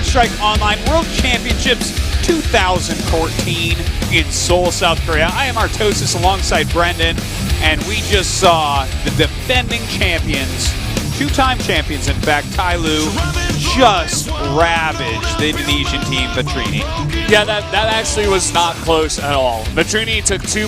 Counter-Strike Online World Championships 2014 in Seoul, South Korea. I am Artosis alongside Brendan, and we just saw the defending champions, two-time champions, in fact, Tyloo, just ravage the Indonesian team, Vitrini. Yeah, that actually was not close at all. Vitrini took two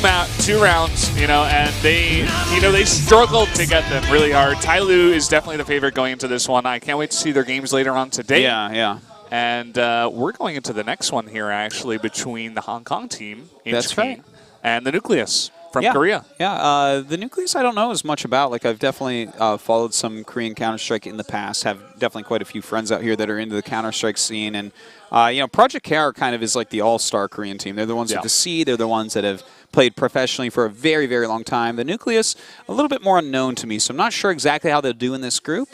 rounds, and they struggled to get them really hard. Tyloo is definitely the favorite going into this one. I can't wait to see their games later on today. Yeah. And we're going into the next one here, actually, between the Hong Kong team, That's right, and the Nucleus from Korea. Yeah, the Nucleus I don't know as much about. Like, I've definitely followed some Korean Counter-Strike in the past, have definitely quite a few friends out here that are into the Counter-Strike scene. And, ProjectKR kind of is like the all-star Korean team. They're the ones with the C. They're the ones that have played professionally for a very, very long time. The Nucleus, a little bit more unknown to me, so I'm not sure exactly how they'll do in this group.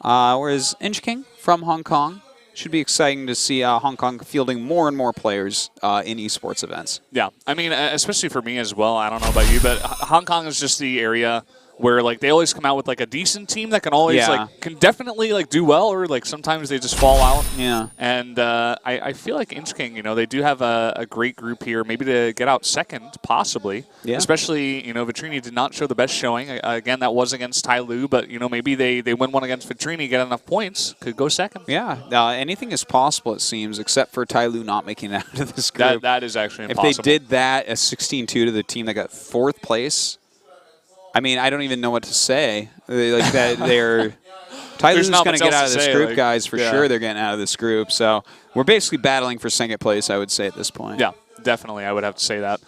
Whereas Inchking from Hong Kong, should be exciting to see Hong Kong fielding more and more players in esports events. Yeah, I mean, especially for me as well. I don't know about you, but Hong Kong is just the area where they always come out with a decent team that can always can definitely do well, or sometimes they just fall out. Yeah. And I feel like Inchking, they do have a great group here, maybe to get out second, possibly. Yeah. Especially, Vitrini did not show the best showing. Again, that was against Tyloo, but maybe they win one against Vitrini, get enough points, could go second. Yeah. Anything is possible, it seems, except for Tyloo not making it out of this group. That is actually impossible. If they did that as 16-2 to the team that got 4th place, I mean, I don't even know what to say. Tyloo's going to get out of this group, guys, for sure. They're getting out of this group. So we're basically battling for second place, I would say, at this point. Yeah, definitely. I would have to say that.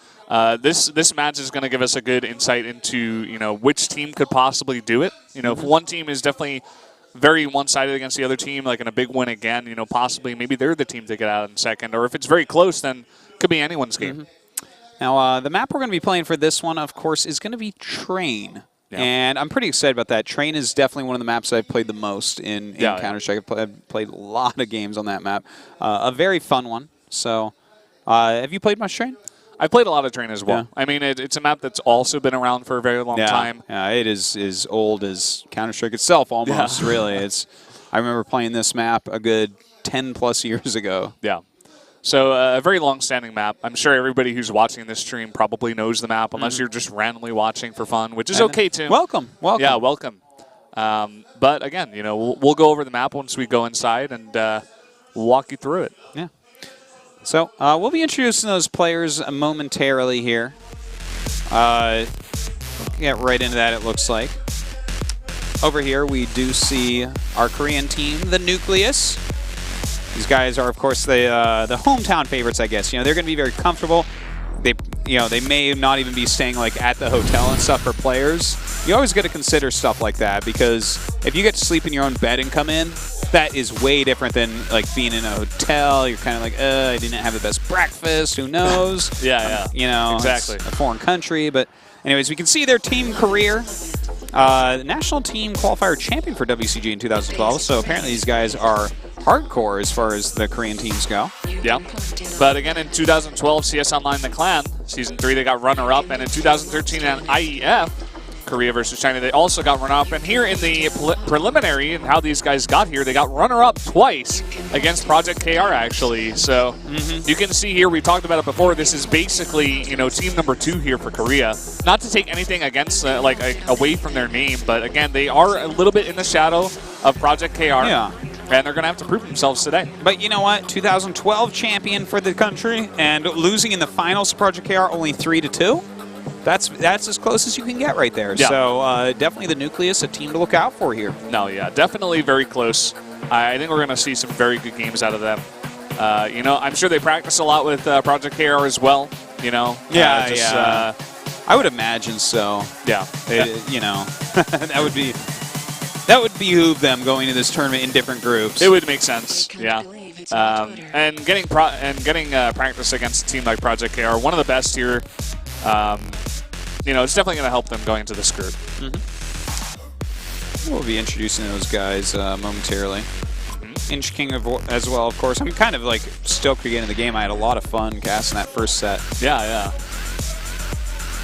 This match is going to give us a good insight into, which team could possibly do it. If one team is definitely very one-sided against the other team, in a big win again, possibly maybe they're the team to get out in second. Or if it's very close, then it could be anyone's game. Now, the map we're going to be playing for this one, of course, is going to be Train. Yeah. And I'm pretty excited about that. Train is definitely one of the maps that I've played the most in Counter-Strike. I've played a lot of games on that map. A very fun one. So, have you played much Train? I played a lot of Train as well. Yeah. I mean, it's a map that's also been around for a very long time. Yeah, it is as old as Counter-Strike itself almost, really. I remember playing this map a good 10-plus years ago. Yeah. So a very long-standing map. I'm sure everybody who's watching this stream probably knows the map, unless you're just randomly watching for fun, which is okay too. Welcome. Yeah, welcome. But again, we'll go over the map once we go inside, and we'll walk you through it. Yeah. So we'll be introducing those players momentarily here. We'll get right into that, it looks like. Over here, we do see our Korean team, the Nucleus. These guys are, of course, the hometown favorites, I guess. They're going to be very comfortable. They may not even be staying at the hotel and stuff for players. You always got to consider stuff like that, because if you get to sleep in your own bed and come in, that is way different than being in a hotel. You're kind of I didn't have the best breakfast. Who knows? Yeah. Exactly. It's a foreign country, but anyways, we can see their team career. The national team qualifier champion for WCG in 2012. So apparently these guys are hardcore as far as the Korean teams go. Yeah. But again, in 2012, CS Online The Clan, Season 3, they got runner-up. And in 2013 on IEF, Korea versus China, they also got runner-up. And here in the preliminary, and how these guys got here, they got runner-up twice against ProjectKR, actually. So you can see here, we talked about it before, this is basically, team number 2 here for Korea. Not to take anything against, away from their name, but again, they are a little bit in the shadow of ProjectKR. Yeah. And they're going to have to prove themselves today. But you know what? 2012 champion for the country, and losing in the finals to ProjectKR only 3-2. That's as close as you can get right there. Yeah. So definitely the Nucleus, a team to look out for here. No, yeah, definitely very close. I think we're going to see some very good games out of them. I'm sure they practice a lot with ProjectKR as well. Yeah. I would imagine so. Yeah. That would behoove them going to this tournament in different groups. It would make sense. Yeah. And getting practice against a team like ProjectKR, one of the best here. It's definitely going to help them going into this group. We'll be introducing those guys momentarily. Inchking as well, of course. I'm kind of stoked to get into the game. I had a lot of fun casting that first set. Yeah.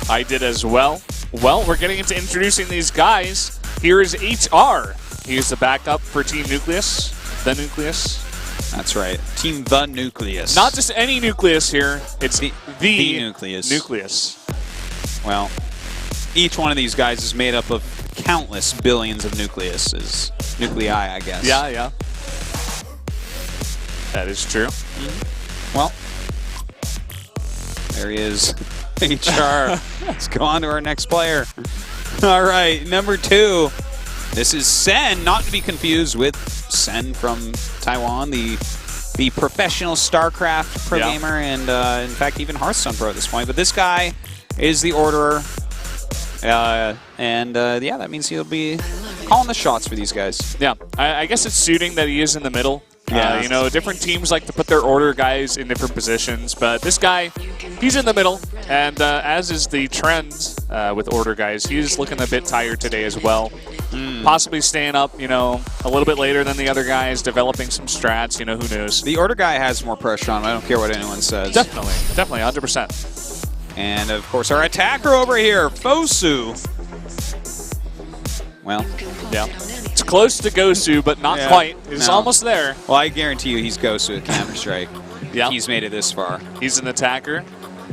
I did as well. Well, we're getting into introducing these guys. Here is HR. He's the backup for Team Nucleus, the Nucleus. That's right. Team The Nucleus. Not just any Nucleus here. It's the Nucleus. Nucleus. Well, each one of these guys is made up of countless billions of nucleuses. Nuclei, I guess. Yeah, yeah. That is true. Well, there he is. HR. Let's go on to our next player. All right, number 2. This is Sen, not to be confused with Sen from Taiwan, the professional StarCraft pro gamer, and in fact even Hearthstone pro at this point. But this guy is the Orderer, yeah, that means he'll be calling the shots for these guys. Yeah, I guess it's suiting that he is in the middle. Yeah. You know, different teams like to put their Order guys in different positions, but this guy, he's in the middle, and as is the trend with Order guys, he's looking a bit tired today as well. Possibly staying up, you know, a little bit later than the other guys, developing some strats, you know, who knows. The Order guy has more pressure on him. I don't care what anyone says. Definitely, 100%. And, of course, our attacker over here, Fosu. Well, yeah. It's close to Gosu, but not quite. It's almost there. Well, I guarantee you he's Gosu at Counter-Strike. Yeah. He's made it this far. He's an attacker.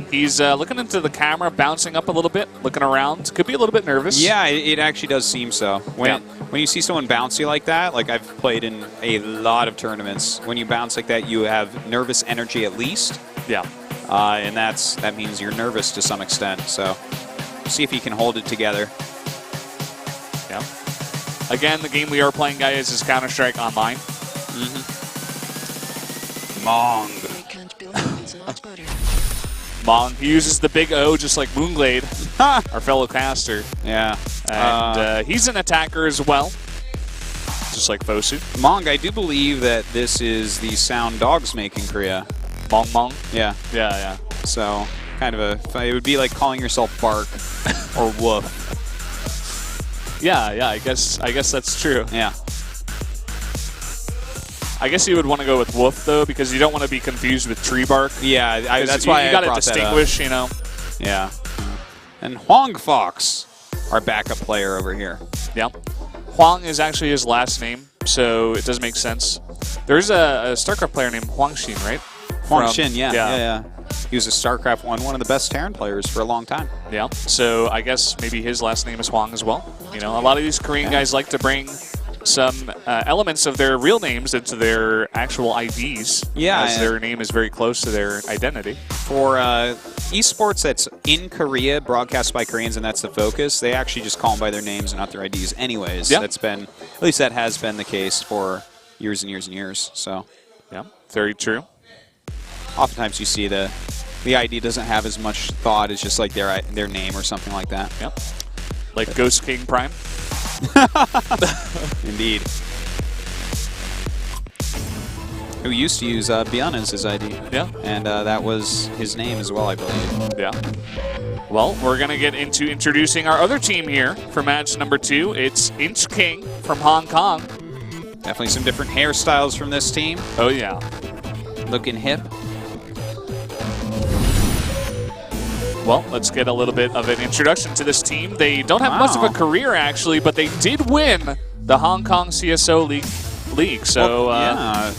He's looking into the camera, bouncing up a little bit, looking around. Could be a little bit nervous. Yeah, it actually does seem so. When you see someone bouncy like that, like I've played in a lot of tournaments, when you bounce like that, you have nervous energy at least. Yeah. And that means you're nervous to some extent. So see if he can hold it together. Yeah. Again, the game we are playing, guys, is Counter-Strike Online. Mong. Mong. He uses the big O just like Moonglade, our fellow caster. Yeah. And he's an attacker as well, just like Fosu. Mong, I do believe that this is the sound dogs make in Korea. Mong Mong? Yeah. Yeah, yeah. So, kind of it would be like calling yourself Bark or Woof. Yeah, yeah, I guess that's true. Yeah. I guess you would want to go with Woof, though, because you don't want to be confused with Tree Bark. Yeah, that's why you got to distinguish, you know. Yeah. And Huang Fox, our backup player over here. Yeah. Huang is actually his last name, so it does make sense. There's a StarCraft player named Huang Xin, right? Huang Xin, yeah. He was a StarCraft one of the best Terran players for a long time. Yeah, so I guess maybe his last name is Huang as well. You know, a lot of these Korean guys like to bring some elements of their real names into their actual IDs. Yeah. As their name is very close to their identity. For esports that's in Korea, broadcast by Koreans, and that's the focus, they actually just call them by their names and not their IDs anyways. Yeah. At least that has been the case for years and years and years. So, yeah, very true. Oftentimes you see the ID doesn't have as much thought as just like their name or something like that. Yep. Like Ghost King Prime. Indeed. Who used to use Bian as his ID. Yeah. And that was his name as well, I believe. Yeah. Well, we're going to get into introducing our other team here for match number 2. It's Inch King from Hong Kong. Definitely some different hairstyles from this team. Oh, yeah. Looking hip. Well, let's get a little bit of an introduction to this team. They don't have much of a career, actually, but they did win the Hong Kong CSO League. So, yeah,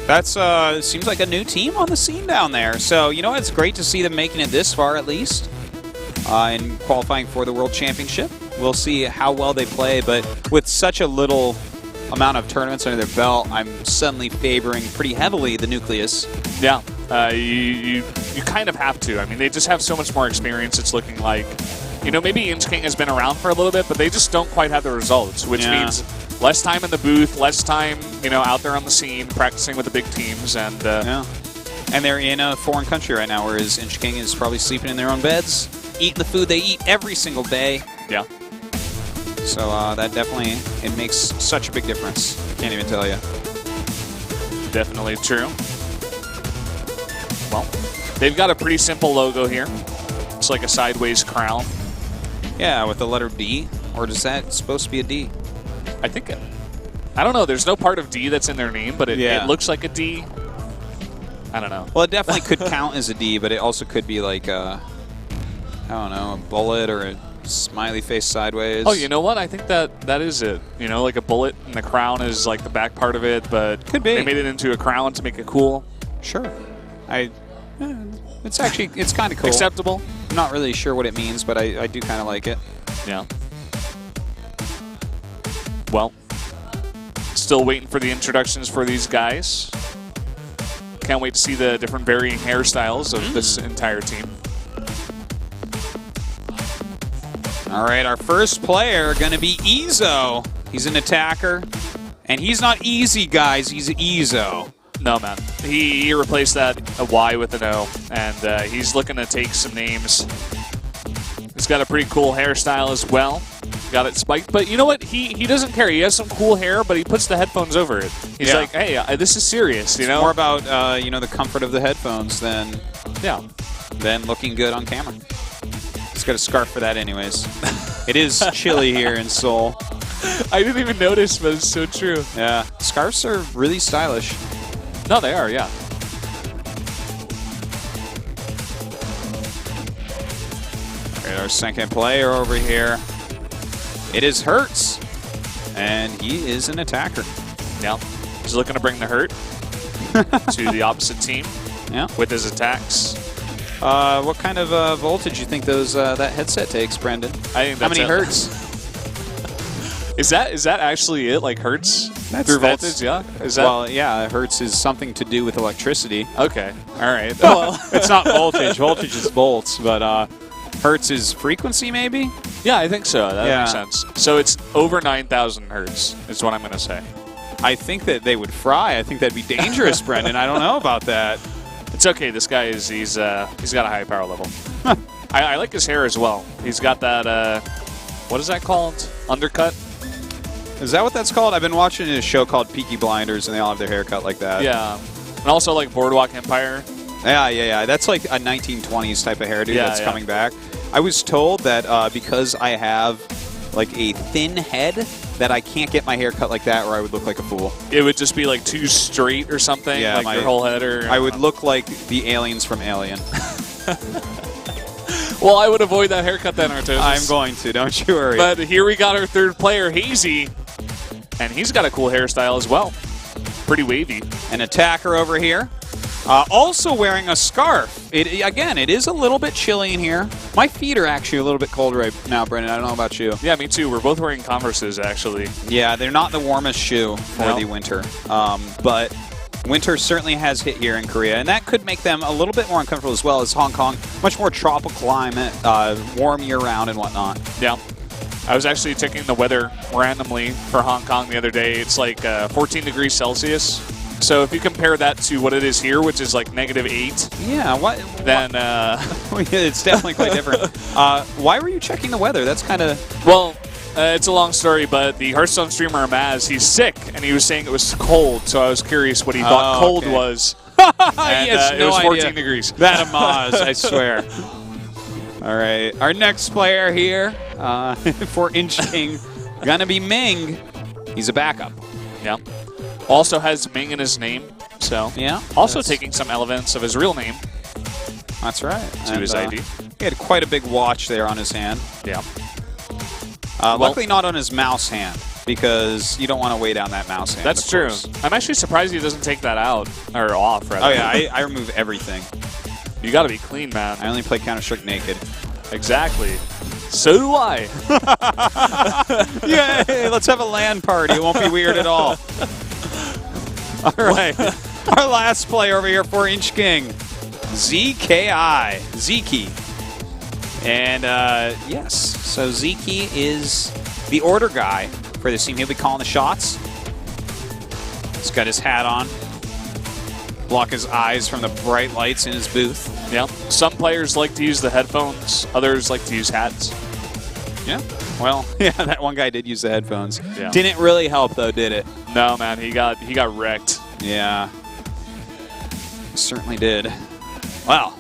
that's seems like a new team on the scene down there. So, you know, it's great to see them making it this far, at least, and qualifying for the World Championship. We'll see how well they play, but with such a little amount of tournaments under their belt, I'm suddenly favoring pretty heavily the Nucleus. Yeah. You kind of have to. I mean, they just have so much more experience, it's looking like. You know, maybe Inch King has been around for a little bit, but they just don't quite have the results, which means less time in the booth, less time, you know, out there on the scene, practicing with the big teams. And and they're in a foreign country right now, whereas Inch King is probably sleeping in their own beds, eating the food they eat every single day. Yeah. So that definitely, it makes such a big difference. Can't even tell you. Definitely true. Well, they've got a pretty simple logo here. It's like a sideways crown. Yeah, with the letter D. Or is that supposed to be a D? I think I don't know. There's no part of D that's in their name, but it looks like a D. I don't know. Well, it definitely could count as a D, but it also could be like a, I don't know, a bullet or Smiley face sideways. Oh, you know what? I think that is it. You know, like a bullet and the crown is like the back part of it, but Could be. they made it into a crown to make it cool. Sure. It's kind of cool. Acceptable. I'm not really sure what it means, but I do kind of like it. Yeah. Well, still waiting for the introductions for these guys. Can't wait to see the different varying hairstyles of this entire team. All right, our first player going to be Ezo. He's an attacker, and he's not easy, guys. He's Ezo. No, man. He replaced that a Y with an O, and he's looking to take some names. He's got a pretty cool hairstyle as well. Got it spiked, but you know what? He doesn't care. He has some cool hair, but he puts the headphones over it. He's like, hey, this is serious, you know? It's more about, the comfort of the headphones than looking good on camera. He's got a scarf for that anyways. It is chilly here in Seoul. I didn't even notice, but it's so true. Yeah. Scarves are really stylish. No, they are, yeah. All right, our second player over here. It is Hertz, and he is an attacker. Yeah, he's looking to bring the hurt to the opposite team with his attacks. What kind of voltage do you think that headset takes, Brendan? I think that's How many hertz? Is that actually it? Like hertz through voltage? Yeah. Is that? Well, yeah. Hertz is something to do with electricity. Okay. All right. Well, it's not voltage. Voltage is volts, but hertz is frequency, maybe. Yeah, I think so. That makes sense. So it's over 9,000 hertz is what I'm going to say. I think that they would fry. I think that'd be dangerous, Brendan. I don't know about that. It's okay. This guy he's got a high power level. I like his hair as well. He's got that what is that called? Undercut? Is that what that's called? I've been watching a show called Peaky Blinders, and they all have their hair cut like that. Yeah. And also like Boardwalk Empire. Yeah. That's like a 1920s type of hairdo that's coming back. I was told that because I have like a thin head that I can't get my hair cut like that or I would look like a fool. It would just be like too straight or something, like your whole head or... I would look like the aliens from Alien. Well, I would avoid that haircut then, Artosis. I'm going to, don't you worry. But here we got our third player, Hazy, and he's got a cool hairstyle as well. Pretty wavy. An attacker over here. Also wearing a scarf. Again, it is a little bit chilly in here. My feet are actually a little bit cold right now, Brendan. I don't know about you. Yeah, me too. We're both wearing Converses, actually. Yeah, they're not the warmest shoe for the winter. But winter certainly has hit here in Korea, and that could make them a little bit more uncomfortable as well as Hong Kong. Much more tropical climate, warm year-round and whatnot. Yeah. I was actually checking the weather randomly for Hong Kong the other day. It's like 14 degrees Celsius. So if you compare that to what it is here, which is like -8, then it's definitely quite different. Why were you checking the weather? That's kind of... Well, it's a long story, but the Hearthstone streamer Maz, he's sick, and he was saying it was cold, so I was curious what he thought cold was. And it was 14 degrees. That Maz, I swear. All right, our next player here for Inchking, gonna be Ming. He's a backup. Yeah. Also has Ming in his name, so also taking some elements of his real name. That's right. To his ID. He had quite a big watch there on his hand. Yeah. Luckily not on his mouse hand, because you don't want to weigh down that mouse hand. That's true. I'm actually surprised he doesn't take that out, or off, rather. Oh yeah, I remove everything. You got to be clean, man. I only play Counter-Strike naked. Exactly. So do I. Yeah, hey, let's have a LAN party. It won't be weird at all. All right. Our last player over here for Inchking, ZKI. Zeki. And yes, so Zeki is the order guy for this team. He'll be calling the shots. He's got his hat on. Block his eyes from the bright lights in his booth. Yeah. Some players like to use the headphones. Others like to use hats. Yeah. Well, yeah, that one guy did use the headphones. Yeah. Didn't really help though, did it? No, man. He got wrecked. Yeah. Certainly did. Well,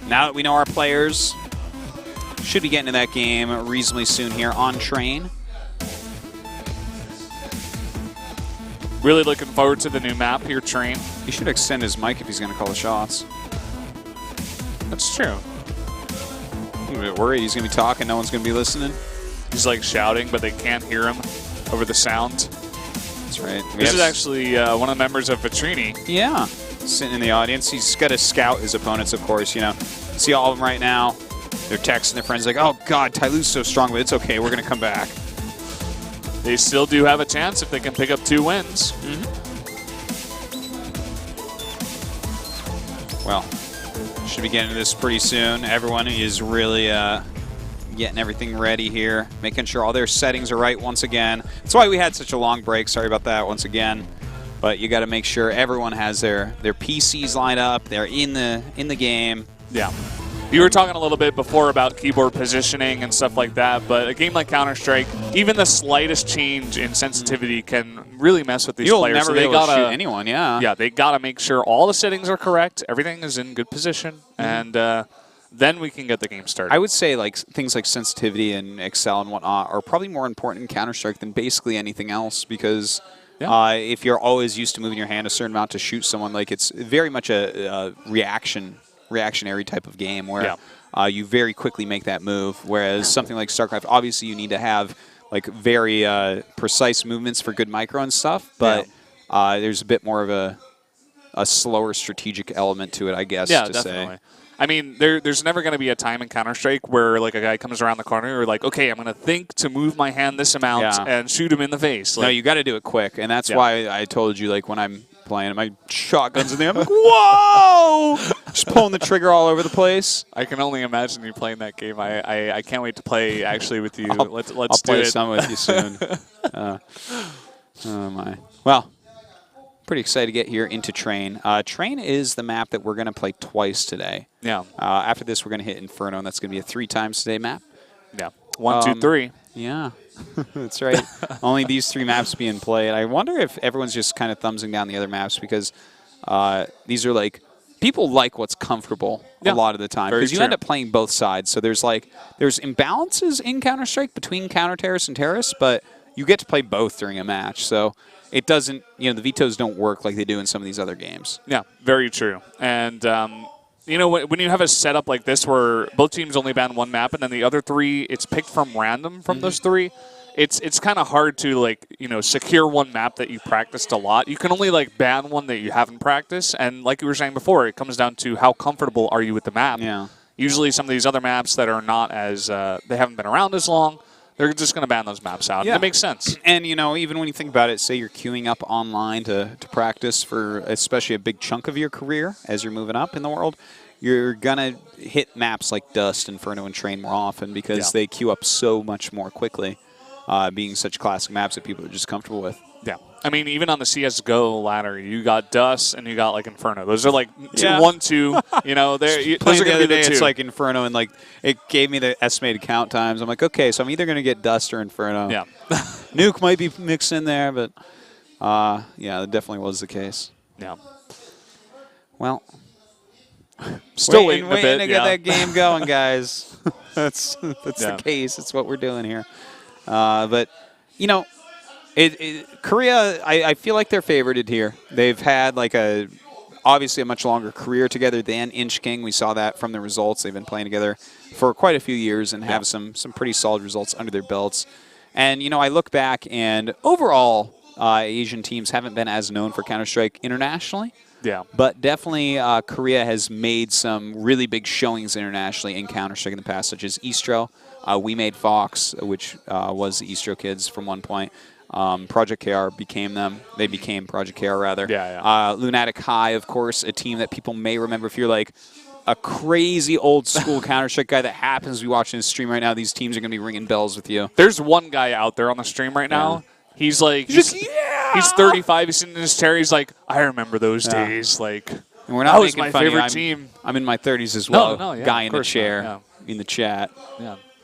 now that we know our players, should be getting to that game reasonably soon here on Train. Really looking forward to the new map here, Train. He should extend his mic if he's going to call the shots. That's true. I'm a bit worried he's going to be talking. No one's going to be listening. He's like shouting, but they can't hear him over the sound. That's right. This is actually one of the members of Vitrini. Yeah, sitting in the audience. He's got to scout his opponents, of course. You know, see all of them right now. They're texting their friends like, "Oh God, Tyloo's so strong, but it's okay. We're going to come back." They still do have a chance if they can pick up 2 wins. Well, should be getting to this pretty soon. Everyone is really getting everything ready here, making sure all their settings are right once again. That's why we had such a long break. Sorry about that once again. But you got to make sure everyone has their PCs lined up. They're in the game. Yeah. You were talking a little bit before about keyboard positioning and stuff like that, but a game like Counter-Strike, even the slightest change in sensitivity can really mess with these You'll players. never be able to shoot anyone, yeah. Yeah, they got to make sure all the settings are correct, everything is in good position, and then we can get the game started. I would say like things like sensitivity and Excel and whatnot are probably more important in Counter-Strike than basically anything else, because if you're always used to moving your hand a certain amount to shoot someone, like it's very much a reactionary type of game where you very quickly make that move, whereas something like StarCraft, obviously you need to have like very precise movements for good micro and stuff, but there's a bit more of a slower strategic element to it, I guess, to definitely. say. I mean, there's never going to be a time in Counter-Strike where like a guy comes around the corner and you're like, okay, I'm going to think to move my hand this amount and shoot him in the face. Like, no, you got to do it quick, and that's why I told you, like, when I'm playing, my shotgun's in there, I'm like, whoa! Just pulling the trigger all over the place. I can only imagine you playing that game. I can't wait to play actually with you. Let's I'll do play it. some with you soon. Oh my. Well, pretty excited to get here into Train. Train is the map that we're going to play twice today. Yeah. After this, we're going to hit Inferno, and that's going to be a 3 times today map. Yeah. 1, 2, 3. Yeah, that's right. Only these 3 maps being played. I wonder if everyone's just kind of thumbsing down the other maps because these are like people like what's comfortable a lot of the time because you end up playing both sides. So there's imbalances in Counter-Strike between counter-terrorists and terrorists, but you get to play both during a match. So it doesn't, the vetoes don't work like they do in some of these other games. Yeah, very true. And when you have a setup like this where both teams only ban 1 map and then the other 3, it's picked from random from those 3, it's kind of hard to secure 1 map that you practiced a lot. You can only ban one that you haven't practiced, and like you were saying before, it comes down to how comfortable are you with the map. Yeah. Usually some of these other maps that are not as they haven't been around as long, they're just going to ban those maps out. Yeah. It makes sense. And, even when you think about it, say you're queuing up online to practice for especially a big chunk of your career as you're moving up in the world, you're going to hit maps like Dust, Inferno, and Train more often because they queue up so much more quickly, being such classic maps that people are just comfortable with. Yeah. I mean, even on the CSGO ladder, you got Dust and you got Inferno. Those are 1, 2. Those are going to be the 2. It's like Inferno, and it gave me the estimated count times. I'm like, okay, so I'm either going to get Dust or Inferno. Yeah. Nuke might be mixed in there, but yeah, it definitely was the case. Yeah. Well, still waiting a bit, to get that game going, guys. that's the case. It's what we're doing here. But Korea, I feel like they're favorited here. They've had obviously a much longer career together than Inchking. We saw that from the results. They've been playing together for quite a few years and have some pretty solid results under their belts. And I look back, and overall, Asian teams haven't been as known for Counter-Strike internationally. Yeah. But definitely Korea has made some really big showings internationally in Counter-Strike in the past, such as Eastro. We made Fox, which was the Eastro kids from one point. ProjectKR became them. They became ProjectKR, rather. Yeah. Lunatic High, of course, a team that people may remember if you're a crazy old-school Counter-Strike guy that happens to be watching this stream right now. These teams are going to be ringing bells with you. There's one guy out there on the stream right now. He's he's 35. He's sitting in his chair. He's like, I remember those days. And we're not that was my funny. favorite team. I'm in my 30s as well. No, guy in the chair, in the chat,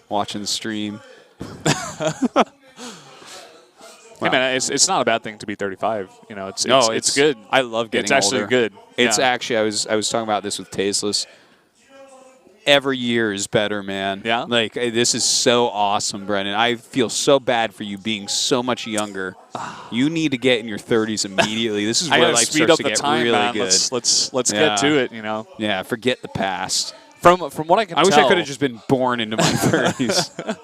watching the stream. Hey man, it's not a bad thing to be 35. It's good. I love getting older. It's actually good. It's actually, I was talking about this with Tasteless. Every year is better, man. Yeah? This is so awesome, Brendan. I feel so bad for you being so much younger. You need to get in your 30s immediately. This is where life starts to get really good. Let's get to it, Yeah, forget the past. From what I can tell, I wish I could have just been born into my 30s.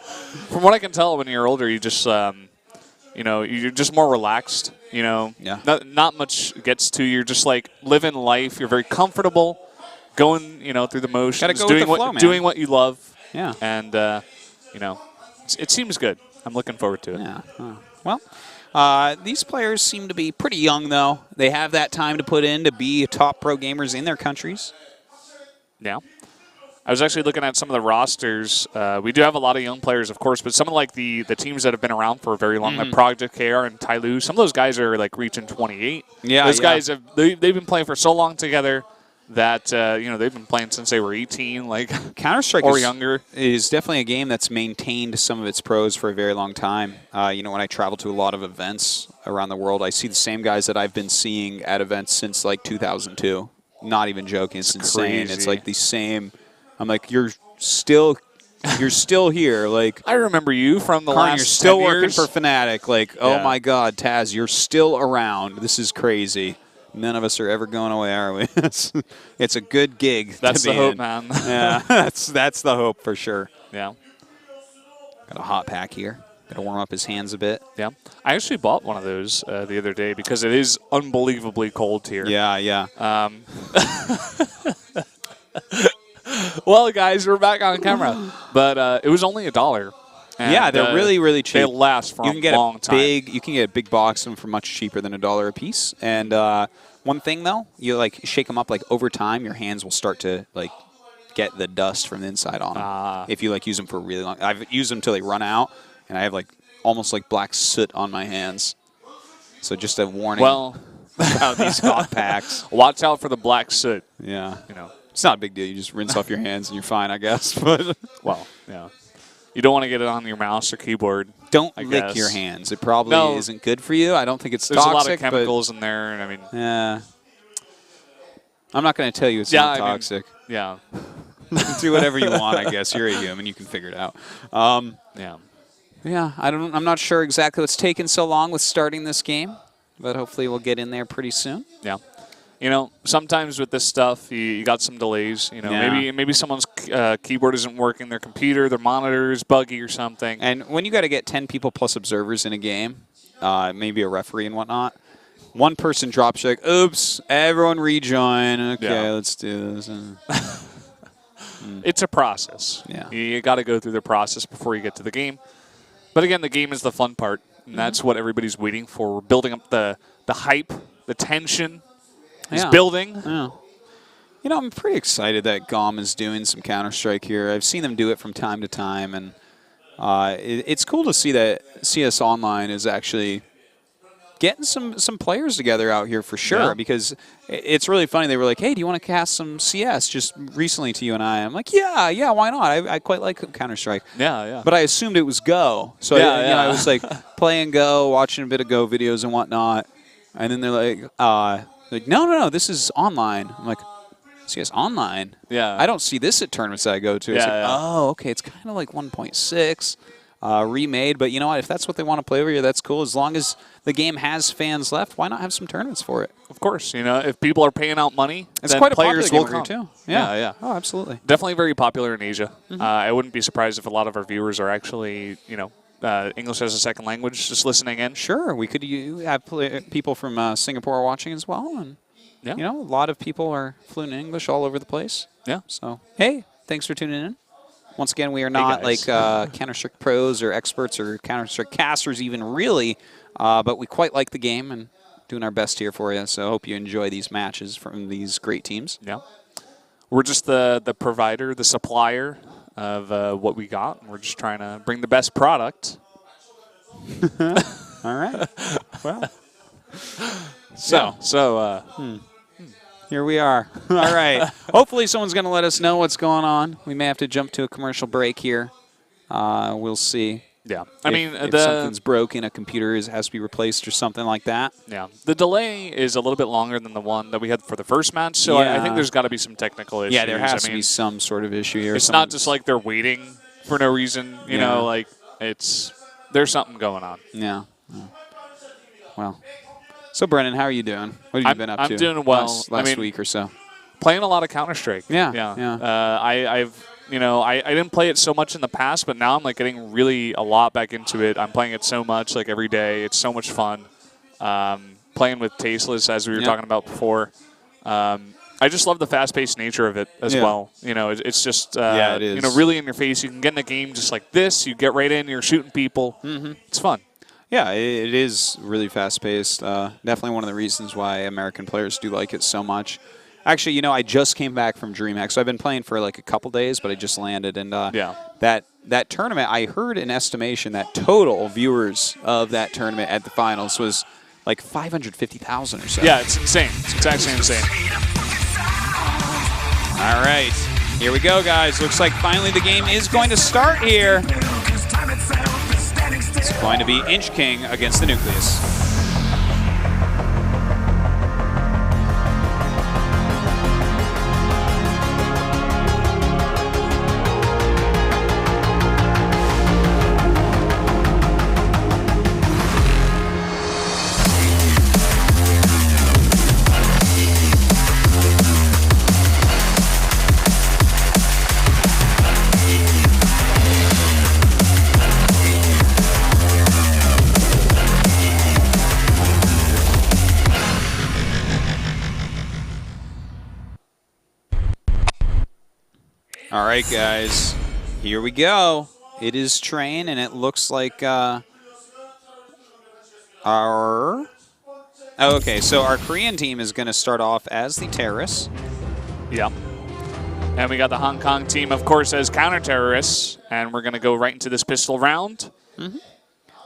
From what I can tell, when you're older, you just you're just more relaxed. Yeah. Not much gets to you. You're just like living life. You're very comfortable, going through the motions, Gotta go with the flow, man. doing what you love. Yeah. And it seems good. I'm looking forward to it. Yeah. Well, these players seem to be pretty young, though. They have that time to put in to be top pro gamers in their countries. Yeah. I was actually looking at some of the rosters. We do have a lot of young players, of course, but some of like the teams that have been around for a very long, like ProjectKR and Tyloo, some of those guys are like reaching 28. Yeah, those guys they've been playing for so long together that they've been playing since they were 18, like Counter-Strike or younger. is definitely a game that's maintained some of its pros for a very long time. When I travel to a lot of events around the world, I see the same guys that I've been seeing at events since like 2002. Not even joking, it's insane. crazy. It's like the same. I'm like, you're still here. Like, I remember you from the Karn, last you're still 10 working years. for Fnatic. Like, oh Yeah. my God, Taz, you're still around. This is crazy. None of us are ever going away, are we? It's a good gig. That's to be the hope, in. man. Yeah, that's the hope for sure. Yeah. Got a hot pack here. Got to warm up his hands a bit. Yeah. I actually bought one of those the other day because it is unbelievably cold here. Yeah. Well, guys, we're back on camera, but it was only $1. Yeah, they're really, really cheap. They last for you can a get long time. You can get a big box of them for much cheaper than $1 a piece. And one thing though, you like shake them up like over time, your hands will start to like get the dust from the inside on them. If you like use them for really long, I've used them till they run out, and I have like almost like black soot on my hands. So just a warning. Well, about these hot packs. Watch out for the black soot. Yeah, it's not a big deal. You just rinse off your hands and you're fine, I guess. But well, yeah. You don't want to get it on your mouse or keyboard. Don't I lick guess. your hands. It probably isn't good for you. I don't think it's There's toxic. a lot of chemicals in there, and I mean, yeah. I'm not going to tell you it's not toxic. Yeah. Do whatever you want, I guess. You're a human. You can figure it out. Yeah. Yeah, I'm not sure exactly what's taken so long with starting this game, but hopefully we'll get in there pretty soon. Yeah. Sometimes with this stuff, you got some delays. Maybe someone's keyboard isn't working, their computer, their monitor is buggy or something. And when you got to get 10 people plus observers in a game, maybe a referee and whatnot, one person drops, you're like, oops, everyone rejoin. Okay, let's do this. It's a process. Yeah. You got to go through the process before you get to the game. But again, the game is the fun part, and that's what everybody's waiting for. We're building up the hype, the tension is building. Yeah. I'm pretty excited that GOM is doing some Counter-Strike here. I've seen them do it from time to time, and it's cool to see that CS Online is actually getting some players together out here for sure, because it's really funny. They were like, hey, do you want to cast some CS just recently to you and I? I'm like, yeah, why not? I quite like Counter-Strike. Yeah. But I assumed it was Go. So I was like playing Go, watching a bit of Go videos and whatnot. And then they're like, no, this is online. I'm like, CS Online? Yeah. I don't see this at tournaments that I go to. It's oh, okay, it's kind of like 1.6. Remade, but you know what? If that's what they want to play over here, that's cool. As long as the game has fans left, why not have some tournaments for it? Of course, if people are paying out money, it's then quite a players popular will game come over here too. Yeah. Oh, absolutely. Definitely very popular in Asia. I wouldn't be surprised if a lot of our viewers are actually, English as a second language, just listening in. Sure, we could have people from Singapore watching as well, and a lot of people are fluent in English all over the place. Yeah. So hey, thanks for tuning in. Once again, we are not like Counter-Strike pros or experts or Counter-Strike casters even really, but we quite like the game and doing our best here for you. So I hope you enjoy these matches from these great teams. Yeah. We're just the provider, the supplier of what we got. And we're just trying to bring the best product. All right. Well. Here we are. All right. Hopefully someone's going to let us know what's going on. We may have to jump to a commercial break here. We'll see. Yeah. If something's broken, a computer has to be replaced or something like that. Yeah. The delay is a little bit longer than the one that we had for the first match, so I think there's got to be some technical issues. Yeah, there has to be some sort of issue here. It's not just like they're waiting for no reason. You know, like there's something going on. Yeah. Well. So, Brennan, how are you doing? What have you been up to? I'm doing well. Last week or so. Playing a lot of Counter-Strike. Yeah. I didn't play it so much in the past, but now I'm like getting really a lot back into it. I'm playing it so much, like every day. It's so much fun. Playing with Tasteless, as we were talking about before. I just love the fast-paced nature of it as well. It's just it is. really in your face. You can get in a game just like this. You get right in. You're shooting people. It's fun. Yeah, it is really fast-paced. Definitely one of the reasons why American players do like it so much. Actually, I just came back from DreamHack, so I've been playing for like a couple days, but I just landed. And that tournament, I heard an estimation that total viewers of that tournament at the finals was like 550,000 or so. Yeah, it's insane. It's actually insane. All right, here we go, guys. Looks like finally the game is going to start here. It's going to be Inch King against the Nucleus. All right, guys, here we go. It is Train, and it looks like our Korean team is going to start off as the terrorists. Yeah. And we got the Hong Kong team, of course, as counter-terrorists, and we're going to go right into this pistol round.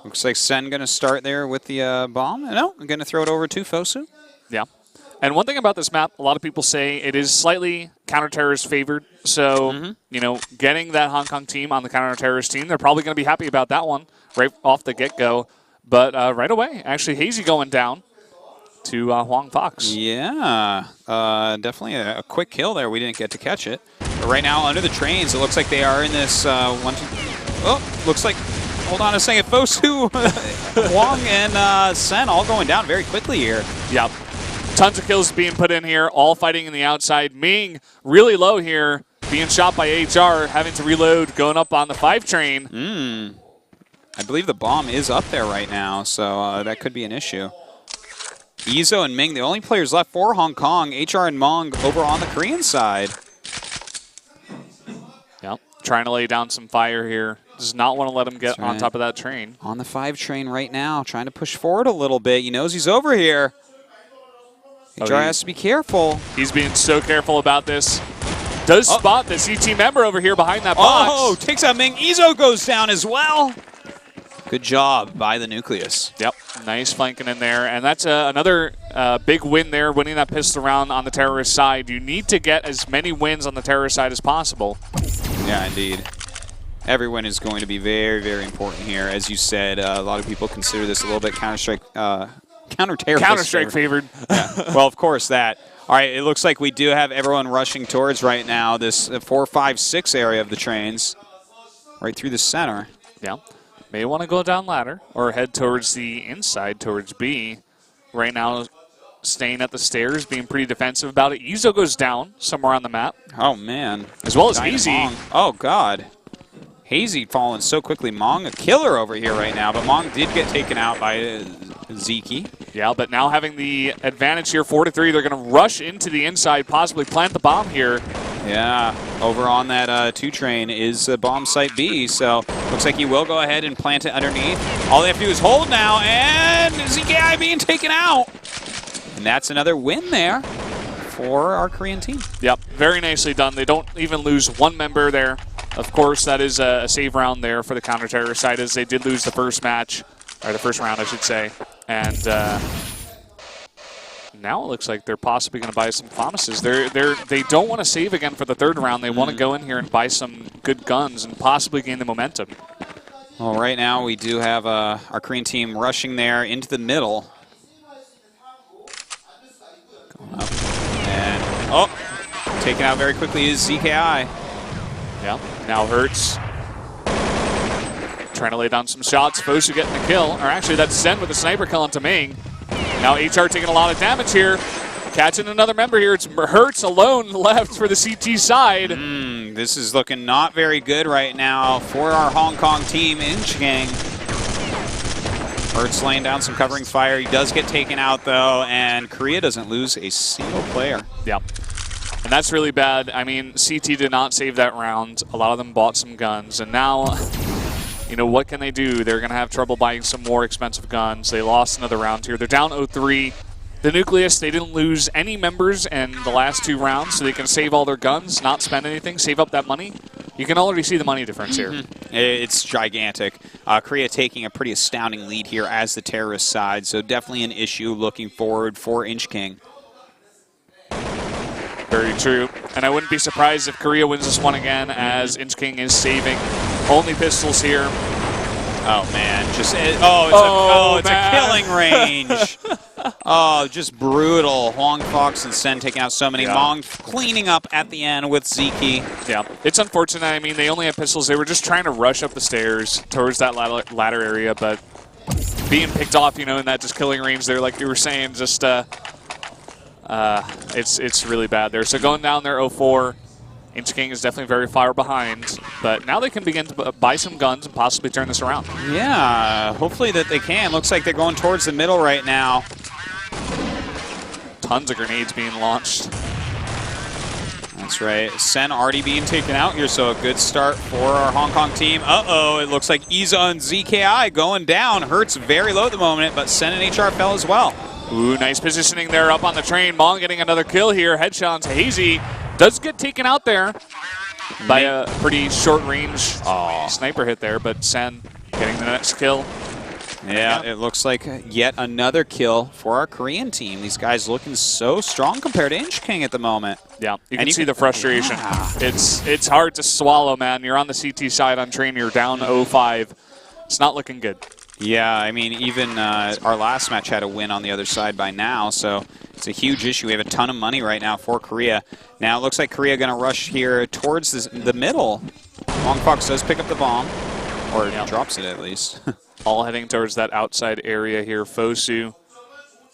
Looks like Sen going to start there with the bomb. No, I'm going to throw it over to Fosu. Yeah. And one thing about this map, a lot of people say it is slightly counter-terrorist favored. So, getting that Hong Kong team on the counter-terrorist team, they're probably going to be happy about that one right off the get-go. But right away, actually, Hazy going down to Huang Fox. Yeah, definitely a quick kill there. We didn't get to catch it. But right now, under the trains, it looks like they are in this 1-2. Oh, looks like, hold on a second, Fosu, Huang, and Sen all going down very quickly here. Yep. Tons of kills being put in here, all fighting in the outside. Ming really low here, being shot by HR, having to reload, going up on the 5 train. I believe the bomb is up there right now, so that could be an issue. Izo and Ming, the only players left for Hong Kong. HR and Mong over on the Korean side. Yep, trying to lay down some fire here. Does not want to let him get on top of that train. On the 5 train right now, trying to push forward a little bit. He knows he's over here. HR has to be careful. He's being so careful about this. Does spot the CT member over here behind that box. Oh, takes out Ming. Izo goes down as well. Good job by the Nucleus. Yep, nice flanking in there. And that's another big win there, winning that pistol round on the terrorist side. You need to get as many wins on the terrorist side as possible. Yeah, indeed. Every win is going to be very, very important here. As you said, a lot of people consider this a little bit Counter-Strike Counter-Strike favored. Yeah. Well, of course that. All right, it looks like we do have everyone rushing towards right now this 4, 5, 6 area of the trains, right through the center. Yeah. May want to go down ladder or head towards the inside, towards B. Right now, staying at the stairs, being pretty defensive about it. Izo goes down somewhere on the map. Oh, man. As well as Hazy. Oh, God. Hazy falling so quickly. Mong, a killer over here right now, but Mong did get taken out by Zeke. Yeah, but now having the advantage here, 4-3, they're going to rush into the inside, possibly plant the bomb here. Yeah, over on that 2 train is bomb site B, so looks like he will go ahead and plant it underneath. All they have to do is hold now, and ZKI being taken out. And that's another win there for our Korean team. Yep, very nicely done. They don't even lose one member there. Of course, that is a save round there for the counter-terrorist side, as they did lose the first match, or the first round, I should say. And now it looks like they're possibly going to buy some promises. They don't want to save again for the 3rd round. They want to go in here and buy some good guns and possibly gain the momentum. Well, right now we do have our Korean team rushing there into the middle. Going up. And, taken out very quickly is ZKI. Yeah, now Hurts trying to lay down some shots. Fosu getting the kill. Or actually, that's Zen with a sniper kill onto Ming. Now HR taking a lot of damage here. catching another member here. It's Hertz alone left for the CT side. This is looking not very good right now for our Hong Kong team. Inchking. Hertz laying down some covering fire. He does get taken out, though, and Korea doesn't lose a single player. Yeah. And that's really bad. I mean, CT did not save that round. A lot of them bought some guns, and now, you know, what can they do? They're going to have trouble buying some more expensive guns. They lost another round here. They're down 0-3. The Nucleus, they didn't lose any members in the last 2 rounds, so they can save all their guns, not spend anything, save up that money. You can already see the money difference here. It's gigantic. Korea taking a pretty astounding lead here as the terrorist side, so definitely an issue looking forward for Inchking. Very true. And I wouldn't be surprised if Korea wins this one again, as Inchking is saving only pistols here. Oh, man. It's man. a killing range. Oh, just brutal. Huang Fox and Sen taking out so many. Yeah. Mong cleaning up at the end with Ziki. Yeah, it's unfortunate. I mean, they only have pistols. They were just trying to rush up the stairs towards that ladder area, but being picked off, you know, in that just killing range there, like you were saying, just it's really bad there. So going down there 0-4. Inchking is definitely very far behind, but now they can begin to buy some guns and possibly turn this around. Yeah, hopefully that they can. Looks like they're going towards the middle right now. Tons of grenades being launched. That's right. Sen already being taken out here, so a good start for our Hong Kong team. Uh-oh, it looks like Iza and ZKI going down. Hertz very low at the moment, but Sen and HR fell as well. Ooh, nice positioning there up on the train. Mong getting another kill here. Headshot onto Hazy. Does get taken out there by a pretty short range sniper hit there, but Sen getting the next kill. Yeah, it looks like yet another kill for our Korean team. These guys looking so strong compared to Inchking at the moment. Yeah, you can see the frustration. Yeah. It's hard to swallow, man. You're on the CT side on train, you're down 0-5. It's not looking good. Yeah, I mean, even our last match had a win on the other side by now, so it's a huge issue. We have a ton of money right now for Korea. Now it looks like Korea going to rush here towards the middle. Long Fox does pick up the bomb, or drops it at least. All heading towards that outside area here. Fosu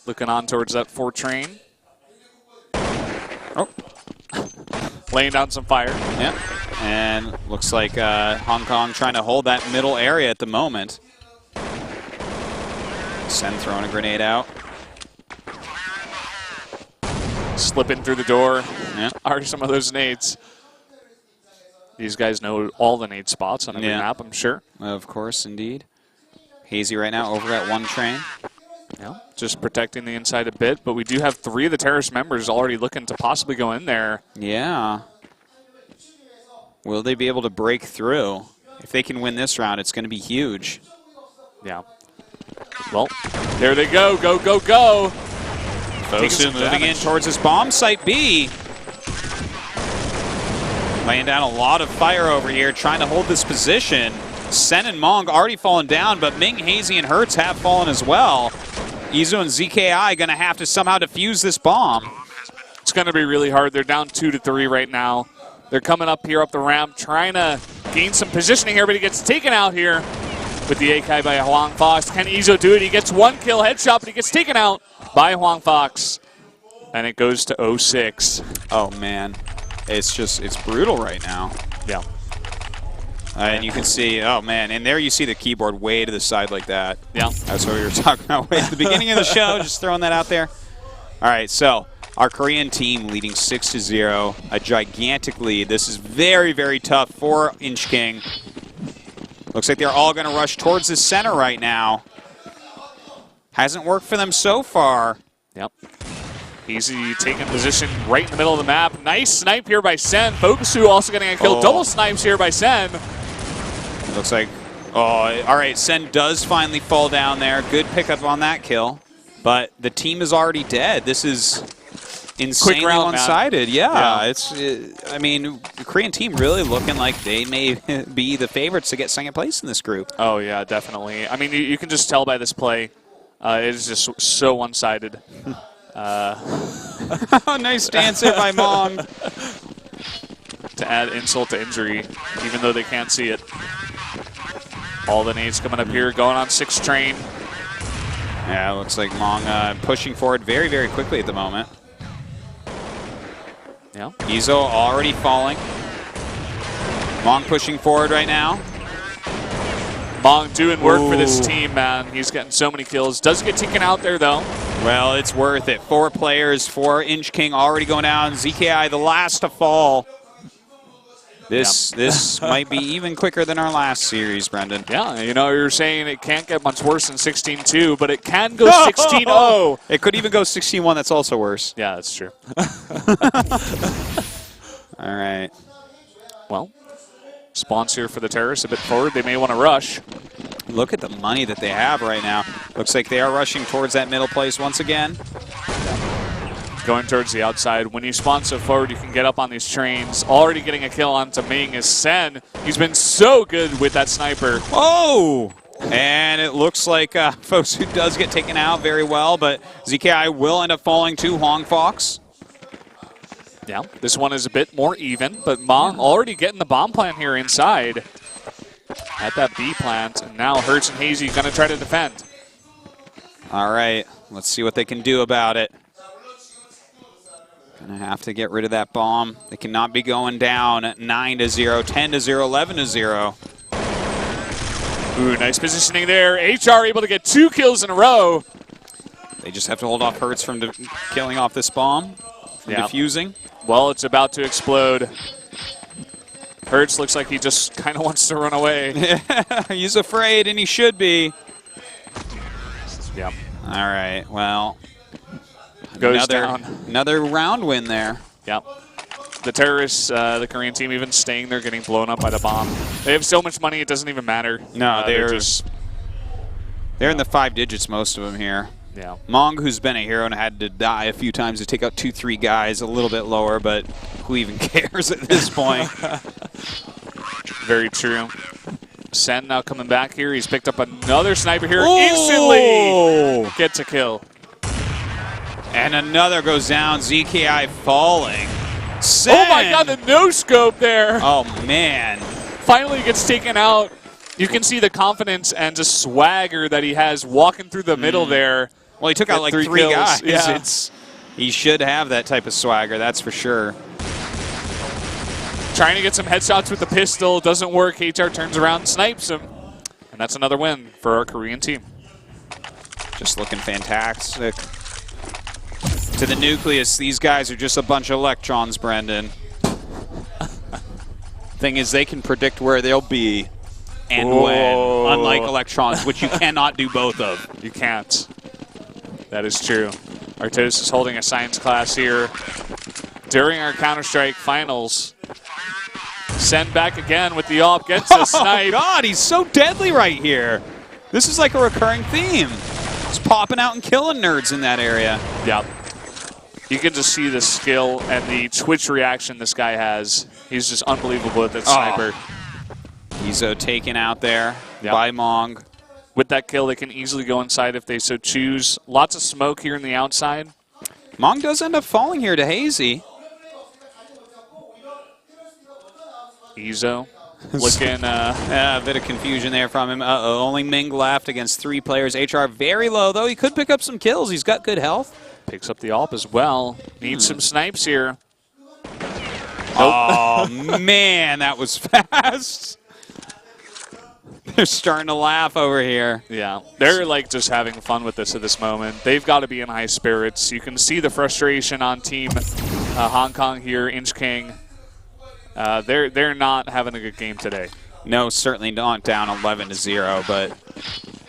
looking on towards that 4 train. Oh, laying down some fire. Yeah, and looks like Hong Kong trying to hold that middle area at the moment. Sen throwing a grenade out. Slipping through the door. Yeah. Are some of those nades. These guys know all the nade spots on every map, I'm sure. Of course, indeed. Hazy right now over at 1 train. Yeah, just protecting the inside a bit, but we do have 3 of the terrorist members already looking to possibly go in there. Yeah. Will they be able to break through? If they can win this round, it's going to be huge. Yeah. Well, there they go. Go, go, go. Fosu moving in towards his bomb site B. Laying down a lot of fire over here, trying to hold this position. Sen and Mong already fallen down, but Ming, Hazy, and Hertz have fallen as well. Izu and ZKI going to have to somehow defuse this bomb. It's going to be really hard. They're down 2-3 right now. They're coming up here up the ramp, trying to gain some positioning here, but he gets taken out here with the AKI by Huang Fox. Can Izo do it? He gets 1 kill headshot, but he gets taken out by Huang Fox. And it goes to 0-6. Oh, man. It's brutal right now. Yeah. And you can see, oh, man, and there you see the keyboard way to the side like that. Yeah. That's what we were talking about way at the beginning of the show, just throwing that out there. All right, so our Korean team leading 6-0, a gigantic lead. This is very, very tough for Inchking. Looks like they're all going to rush towards the center right now. Hasn't worked for them so far. Yep. Easy taking position right in the middle of the map. Nice snipe here by Sen. Fokusu also getting a kill. Double snipes here by Sen. It looks like, all right, Sen does finally fall down there. Good pickup on that kill. But the team is already dead. This is insanely one-sided. Yeah. I mean, the Korean team really looking like they may be the favorites to get second place in this group. Oh, yeah, definitely. I mean, you can just tell by this play. It is just so one-sided. Nice stance there by Mong. To add insult to injury, even though they can't see it. All the nades coming up here, going on 6 train. Yeah, it looks like Mong pushing forward very, very quickly at the moment. Yeah. Izo already falling. Mong pushing forward right now. Mong doing work for this team, man. He's getting so many kills. Does get taken out there, though. Well, it's worth it. 4 players, 4 Inch King already going down. ZKI the last to fall. This might be even quicker than our last series, Brendan. Yeah, you know, you're saying it can't get much worse than 16-2, but it can go 16-0. It could even go 16-1. That's also worse. Yeah, that's true. All right. Well, spawns here for the terrorists a bit forward. They may want to rush. Look at the money that they have right now. Looks like they are rushing towards that middle place once again. Going towards the outside. When you spawn so forward, you can get up on these trains. Already getting a kill onto Ming is Sen. He's been so good with that sniper. Oh! And it looks like Fosu does get taken out very well, but ZKI will end up falling to Hong Fox. Yeah, this one is a bit more even, but Mong already getting the bomb plant here inside at that B plant. And now Hertz and Hazy going to try to defend. All right, let's see what they can do about it. Gonna have to get rid of that bomb. They cannot be going down 9-0, 10-0, 11-0. Ooh, nice positioning there. HR able to get 2 kills in a row. They just have to hold off Hertz from killing off this bomb, from defusing. Well, it's about to explode. Hertz looks like he just kind of wants to run away. He's afraid, and he should be. Yeah. All right, well. Goes down. Another round win there. Yep. The terrorists, the Korean team, even staying there, getting blown up by the bomb. They have so much money, it doesn't even matter. No, they're in the 5 digits, most of them here. Yeah. Mong, who's been a hero and had to die a few times to take out 2-3 guys, a little bit lower, but who even cares at this point? Very true. Sen now coming back here. He's picked up another sniper here. Instantly gets a kill. And another goes down. ZKI falling. Sen. Oh my god, the no-scope there. Oh, man. Finally gets taken out. You can see the confidence and just swagger that he has walking through the middle there. Well, he took out like 3 guys. Yeah. He should have that type of swagger, that's for sure. Trying to get some headshots with the pistol. Doesn't work. HR turns around and snipes him. And that's another win for our Korean team. Just looking fantastic. To the Nucleus, these guys are just a bunch of electrons, Brendan. Thing is, they can predict where they'll be and when, unlike electrons, which you cannot do both of. You can't. That is true. Artos is holding a science class here during our Counter-Strike finals. Send back again with the AWP, gets a snipe. Oh God, he's so deadly right here. This is like a recurring theme. He's popping out and killing nerds in that area. Yep. You can just see the skill and the twitch reaction this guy has. He's just unbelievable with that sniper. Izo taken out there by Mong. With that kill, they can easily go inside if they so choose. Lots of smoke here in the outside. Mong does end up falling here to Hazy. Izo looking... a bit of confusion there from him. Only Ming left against 3 players. HR very low, though. He could pick up some kills. He's got good health. Picks up the AWP as well. Needs some snipes here. Oh, man, that was fast. They're starting to laugh over here. Yeah, they're like just having fun with this at this moment. They've got to be in high spirits. You can see the frustration on Team Hong Kong here, Inch King. They're not having a good game today. No, certainly not down 11-0, but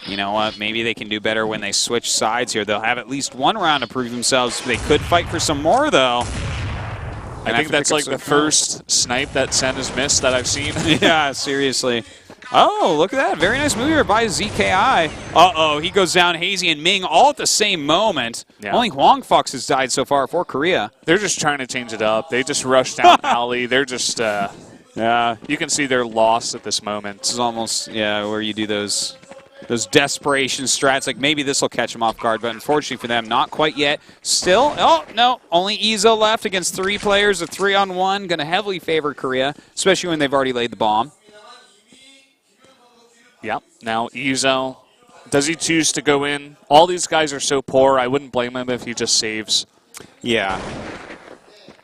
you know what? Maybe they can do better when they switch sides here. They'll have at least one round to prove themselves. They could fight for some more, though. I think that's like the first snipe that Sen has missed that I've seen. Yeah, seriously. Oh, look at that. Very nice move here by ZKI. Uh-oh, he goes down. Hazy and Ming all at the same moment. Yeah. Only Hong Fox has died so far for Korea. They're just trying to change it up. They just rushed down alley. They're just, yeah, you can see they're lost at this moment. This is almost, where you do those desperation strats. Like maybe this will catch them off guard, but unfortunately for them, not quite yet. Still, oh, no, only Izo left against 3 players, a 3-on-1. Going to heavily favor Korea, especially when they've already laid the bomb. Yep. Now Izo, does he choose to go in? All these guys are so poor. I wouldn't blame him if he just saves. Yeah.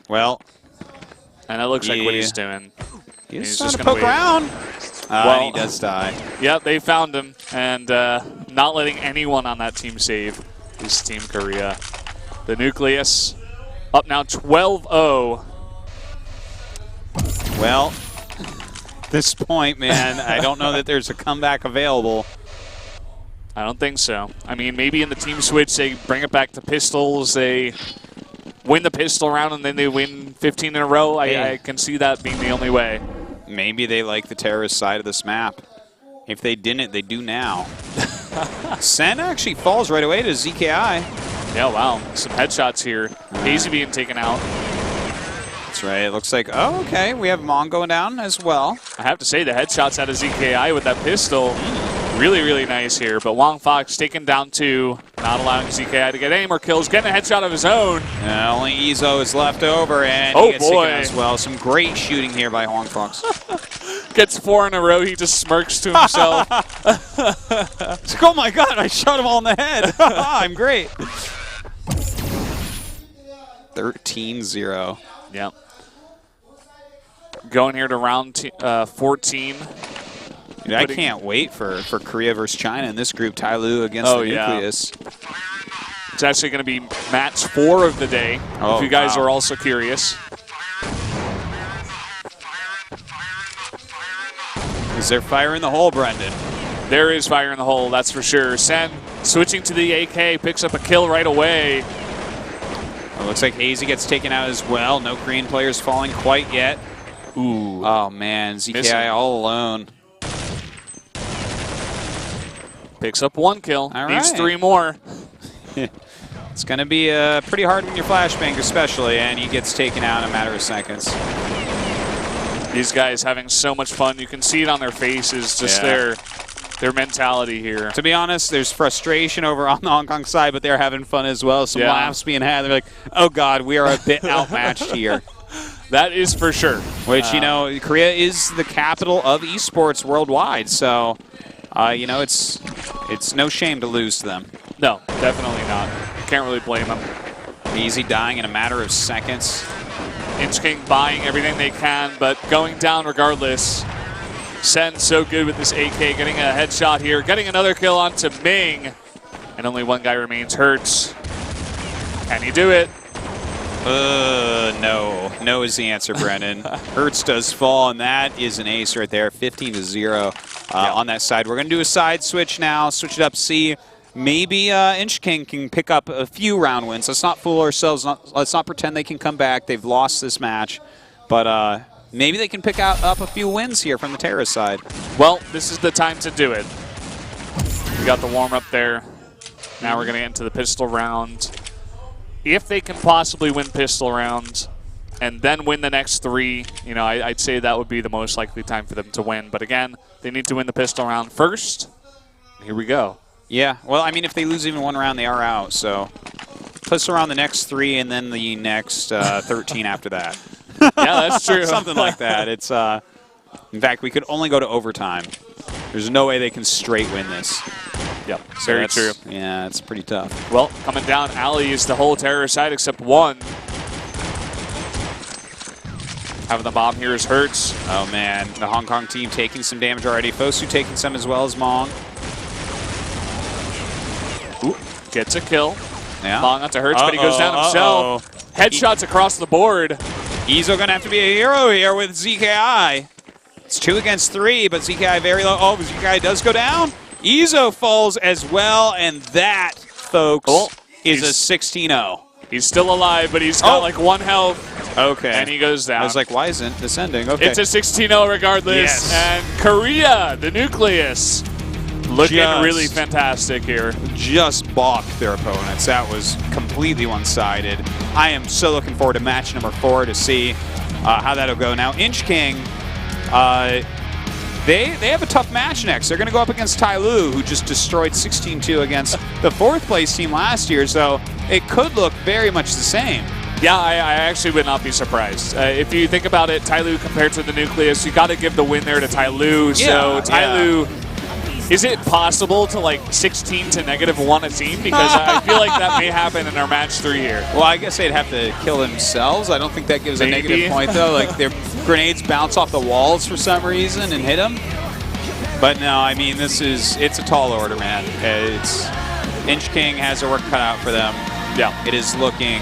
Well, And that looks like what he's doing. He's just going to poke around. Well, he does die. Yep, they found him. And not letting anyone on that team save is Team Korea. The Nucleus up now 12-0. Well, at this point, man, I don't know that there's a comeback available. I don't think so. I mean, maybe in the team switch, they bring it back to pistols. They win the pistol round, and then they win 15 in a row. I can see that being the only way. Maybe they like the terrorist side of this map. If they didn't, they do now. Sen actually falls right away to ZKI. Yeah, wow. Some headshots here. Hazy being taken out. That's right. It looks like, oh, okay, we have Mon going down as well. I have to say, the headshots out of ZKI with that pistol, really, really nice here. But Wong Fox taken down 2, not allowing ZKI to get any more kills, getting a headshot of his own. Only Izo is left over, and he gets taken out as well. Some great shooting here by Wong Fox. Gets 4 in a row. He just smirks to himself. It's like, oh my god, I shot him all in the head. I'm great. 13-0. Yep. Going here to round 14. Dude, I can't wait for Korea versus China in this group. Tyloo against the Nucleus. It's actually going to be match 4 of the day, if you guys are also curious. Is there fire in the hole, Brendan? There is fire in the hole, that's for sure. Sen switching to the AK, picks up a kill right away. It looks like Hazy gets taken out as well. No Korean players falling quite yet. Ooh. Oh, man. ZKI all alone. Picks up 1 kill. All Needs right. 3 more. It's going to be pretty hard when you're flashbang, especially, and he gets taken out in a matter of seconds. These guys having so much fun. You can see it on their faces, just their mentality here. To be honest, there's frustration over on the Hong Kong side, but they're having fun as well. Some laughs being had. They're like, oh, God, we are a bit outmatched here. That is for sure. Which, you know, Korea is the capital of esports worldwide, so, you know, it's no shame to lose to them. No, definitely not. Can't really blame them. Easy dying in a matter of seconds. Inchking buying everything they can, but going down regardless. Sen so good with this AK, getting a headshot here, getting another kill onto Ming. And only 1 guy remains, Hertz. Can he do it? No. No is the answer, Brennan. Hertz does fall, and that is an ace right there. 15-0 on that side. We're going to do a side switch now, switch it up C. Maybe Inchking can pick up a few round wins. Let's not fool ourselves. Let's not pretend they can come back. They've lost this match. But maybe they can pick up a few wins here from the terrorist side. Well, this is the time to do it. We got the warm-up there. Now we're going to get into the pistol round. If they can possibly win pistol round and then win the next 3, you know, I'd say that would be the most likely time for them to win. But again, they need to win the pistol round first. Here we go. Yeah, well, I mean, if they lose even 1 round, they are out. So pistol round the next 3 and then the next 13 after that. Yeah, that's true. Something like that. It's in fact, we could only go to overtime. There's no way they can straight win this. Yep, So very true. Yeah, it's pretty tough. Well, coming down, Ali is the whole terror side except 1. Having the bomb here is Hertz. Oh, man. The Hong Kong team taking some damage already. Fosu taking some as well as Mong. Ooh, gets a kill. Yeah. Long onto Hertz, but he goes down himself. Headshots across the board. Izo going to have to be a hero here with ZKI. It's 2 against 3, but ZKI very low. Oh, ZKI does go down. Izo falls as well, and that, folks, is a 16-0. He's still alive, but he's got like 1 health. Okay. And he goes down. I was like, why isn't this ending? Okay. It's a 16-0 regardless. Yes. And Korea, the Nucleus, looking really fantastic here. Just balked their opponents. That was completely one-sided. I am so looking forward to match number 4 to see how that'll go. Now, Inchking, they have a tough match next. They're going to go up against Tyloo, who just destroyed 16-2 against the 4th place team last year. So it could look very much the same. Yeah, I actually would not be surprised. If you think about it, Tyloo compared to the Nucleus, you got to give the win there to Tyloo. Yeah, so Tyloo Is it possible to like 16 to -1 a team? Because I feel like that may happen in our match 3 here. Well, I guess they'd have to kill themselves. I don't think that gives a Maybe. negative point, though. Like, their grenades bounce off the walls for some reason and hit them. But no, I mean, it's a tall order, man. Inch King has their work cut out for them. Yeah. It is looking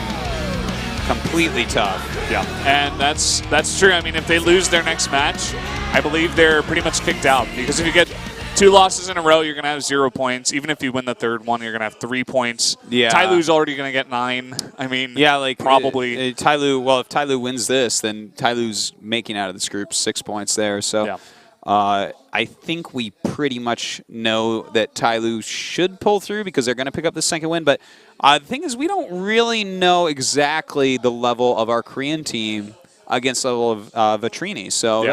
completely tough. Yeah, and that's true. I mean, if they lose their next match, I believe they're pretty much kicked out. Because if you get 2 losses in a row, you're going to have 0 points. Even if you win the third one, you're going to have 3 points. Yeah. Tyloo's already going to get 9. I mean, yeah, like probably. Tyloo. Well, if Tyloo wins this, then Tyloo's making out of this group 6 points there. So. Yeah. I think we pretty much know that Tyloo should pull through because they're going to pick up the second win. But the thing is, we don't really know exactly the level of our Korean team against the level of Vitrini. So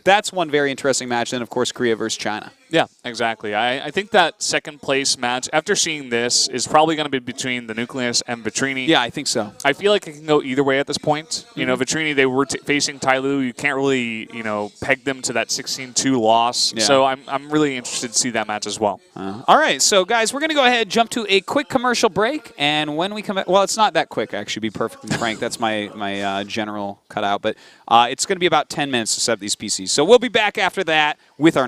that's one very interesting match. And, of course, Korea versus China. Yeah, exactly. I think that second place match, after seeing this, is probably going to be between the Nucleus and Vitrini. Yeah, I think so. I feel like it can go either way at this point. You know, Vitrini, they were facing Tyloo. You can't really, peg them to that 16-2 loss. Yeah. So I'm really interested to see that match as well. All right, so guys, we're going to go ahead and jump to a quick commercial break. And when we come back, well, it's not that quick, actually, to be perfectly frank. That's my general cutout. But it's going to be about 10 minutes to set up these PCs. So we'll be back after that with our